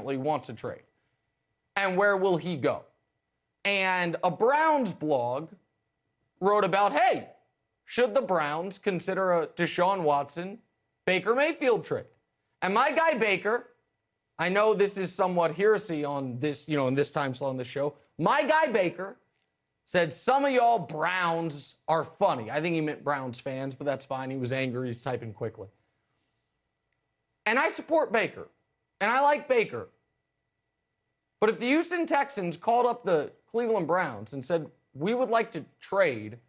legitimately wants a trade. And where will he go? And a Browns blog wrote about, hey, should the Browns consider a Deshaun Watson, Baker Mayfield trade? And my guy Baker, I know this is somewhat heresy on this, in this time slot on this show. My guy Baker said some of y'all Browns are funny. I think he meant Browns fans, but that's fine. He was angry. He's typing quickly. And I support Baker. And I like Baker. But if the Houston Texans called up the Cleveland Browns and said, we would like to trade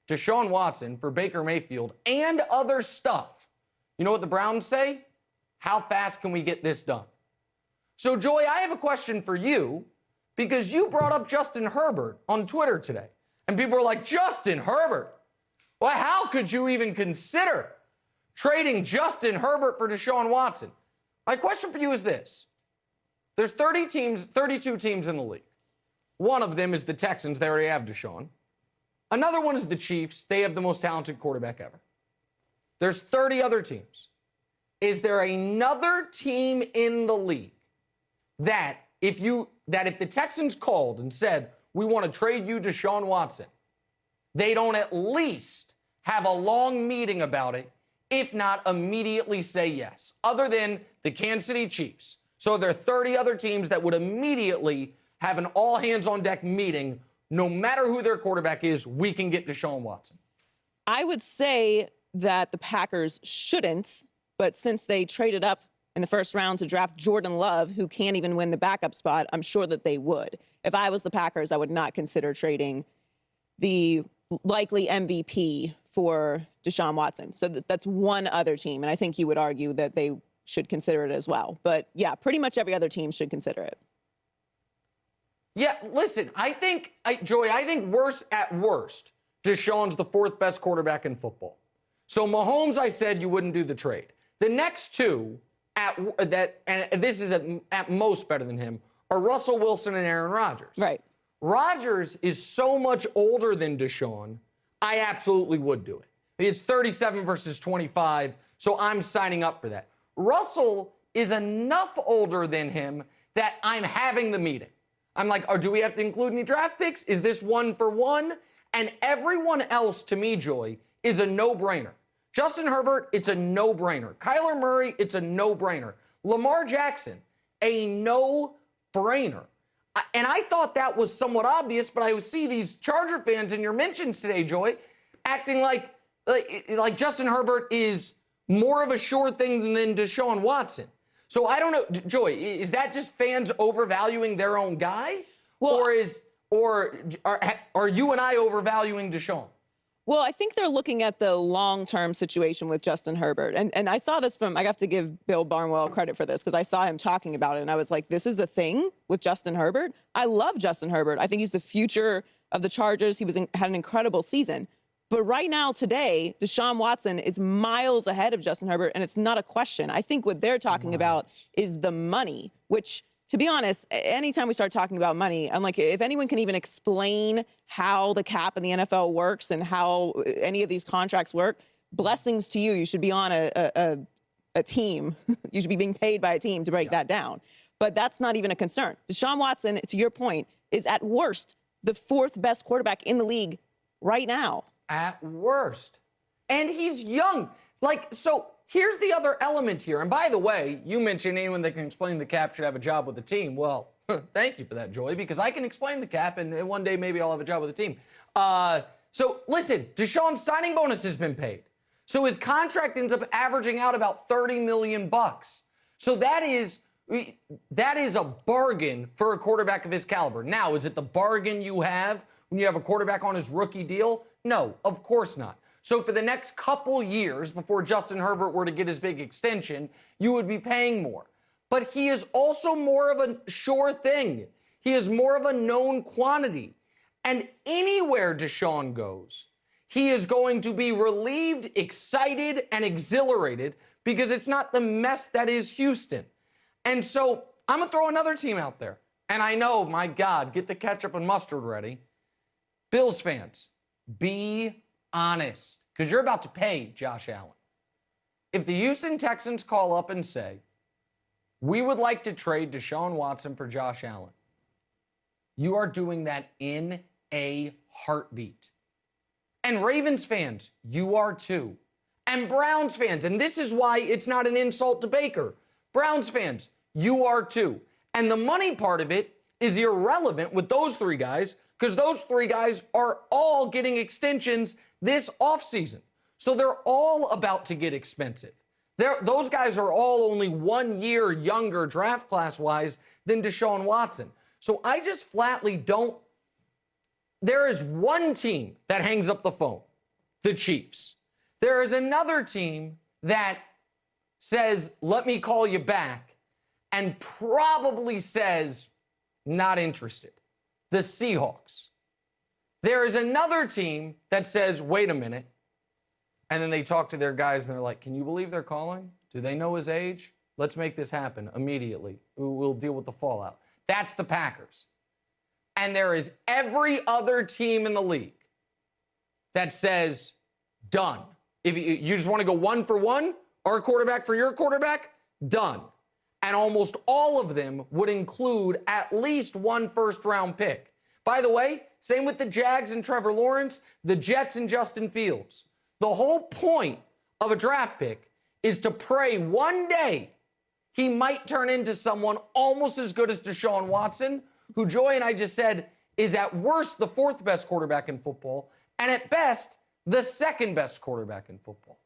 Deshaun Watson for Baker Mayfield and other stuff, you know what the Browns say? How fast can we get this done? So, Joy, I have a question for you because you brought up Justin Herbert on Twitter today. And people were like, Justin Herbert? Well, how could you even consider trading Justin Herbert for Deshaun Watson? My question for you is this. There's 32 teams in the league. One of them is the Texans. They already have Deshaun. Another one is the Chiefs. They have the most talented quarterback ever. There's 30 other teams. Is there another team in the league that if the Texans called and said, we want to trade you Deshaun Watson, they don't at least have a long meeting about it, if not immediately say yes, other than the Kansas City Chiefs? So there are 30 other teams that would immediately have an all-hands-on-deck meeting. No matter who their quarterback is, we can get Deshaun Watson. I would say that the Packers shouldn't, but since they traded up in the first round to draft Jordan Love, who can't even win the backup spot, I'm sure that they would. If I was the Packers, I would not consider trading the likely MVP for Deshaun Watson. So that's one other team, and I think you would argue that they should consider it as well. But, yeah, pretty much every other team should consider it. Yeah, listen, I think worst at worst, Deshaun's the fourth best quarterback in football. So Mahomes, I said you wouldn't do the trade. The next two, and this is at most better than him, are Russell Wilson and Aaron Rodgers. Right. Rodgers is so much older than Deshaun, I absolutely would do it. It's 37 versus 25, so I'm signing up for that. Russell is enough older than him that I'm having the meeting. I'm like, do we have to include any draft picks? Is this one for one? And everyone else, to me, Joy, is a no-brainer. Justin Herbert, it's a no-brainer. Kyler Murray, it's a no-brainer. Lamar Jackson, a no-brainer. And I thought that was somewhat obvious, but I would see these Charger fans in your mentions today, Joy, acting like Justin Herbert is more of a sure thing than Deshaun Watson. So I don't know, Joy, is that just fans overvaluing their own guy? Well, or are you and I overvaluing Deshaun? Well, I think they're looking at the long-term situation with Justin Herbert. And I saw this I have to give Bill Barnwell credit for this because I saw him talking about it, and I was like, this is a thing with Justin Herbert? I love Justin Herbert. I think he's the future of the Chargers. He had an incredible season. But right now, today, Deshaun Watson is miles ahead of Justin Herbert, and it's not a question. I think what they're talking about is the money, which, to be honest, anytime we start talking about money, I'm like, if anyone can even explain how the cap in the NFL works and how any of these contracts work, blessings to you. You should be on a team. You should be being paid by a team to break that down. But that's not even a concern. Deshaun Watson, to your point, is at worst the fourth best quarterback in the league right now. At worst. And he's young. So here's the other element here. And by the way, you mentioned anyone that can explain the cap should have a job with the team. Well, thank you for that, Joy, because I can explain the cap, and one day maybe I'll have a job with the team. So listen, Deshaun's signing bonus has been paid. So his contract ends up averaging out about $30 million. So that is a bargain for a quarterback of his caliber. Now, is it the bargain you have when you have a quarterback on his rookie deal? No, of course not. So for the next couple years before Justin Herbert were to get his big extension, you would be paying more. But he is also more of a sure thing. He is more of a known quantity. And anywhere Deshaun goes, he is going to be relieved, excited, and exhilarated because it's not the mess that is Houston. And so I'm going to throw another team out there. And I know, my God, get the ketchup and mustard ready. Bills fans, be honest, because you're about to pay Josh Allen. If the Houston Texans call up and say, we would like to trade Deshaun Watson for Josh Allen, you are doing that in a heartbeat. And Ravens fans, you are too. And Browns fans, and this is why it's not an insult to Baker. Browns fans, you are too. And the money part of it is irrelevant with those three guys because those three guys are all getting extensions this offseason. So they're all about to get expensive. Those guys are all only 1 year younger draft class-wise than Deshaun Watson. So I just flatly don't. There is one team that hangs up the phone, the Chiefs. There is another team that says, let me call you back, and probably says, not interested, the Seahawks. There is another team that says, wait a minute, and then they talk to their guys and they're like, can you believe they're calling? Do they know his age? Let's make this happen immediately. We'll deal with the fallout. That's the Packers. And there is every other team in the league that says, done. If you just want to go 1 for 1, our quarterback for your quarterback, done. And almost all of them would include at least 1 first-round pick. By the way, same with the Jags and Trevor Lawrence, the Jets and Justin Fields. The whole point of a draft pick is to pray one day he might turn into someone almost as good as Deshaun Watson, who Joy and I just said is at worst the 4th best quarterback in football, and at best, the 2nd best quarterback in football.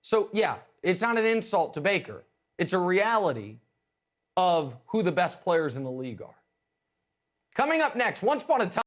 So, yeah, it's not an insult to Baker. It's a reality of who the best players in the league are. Coming up next, once upon a time,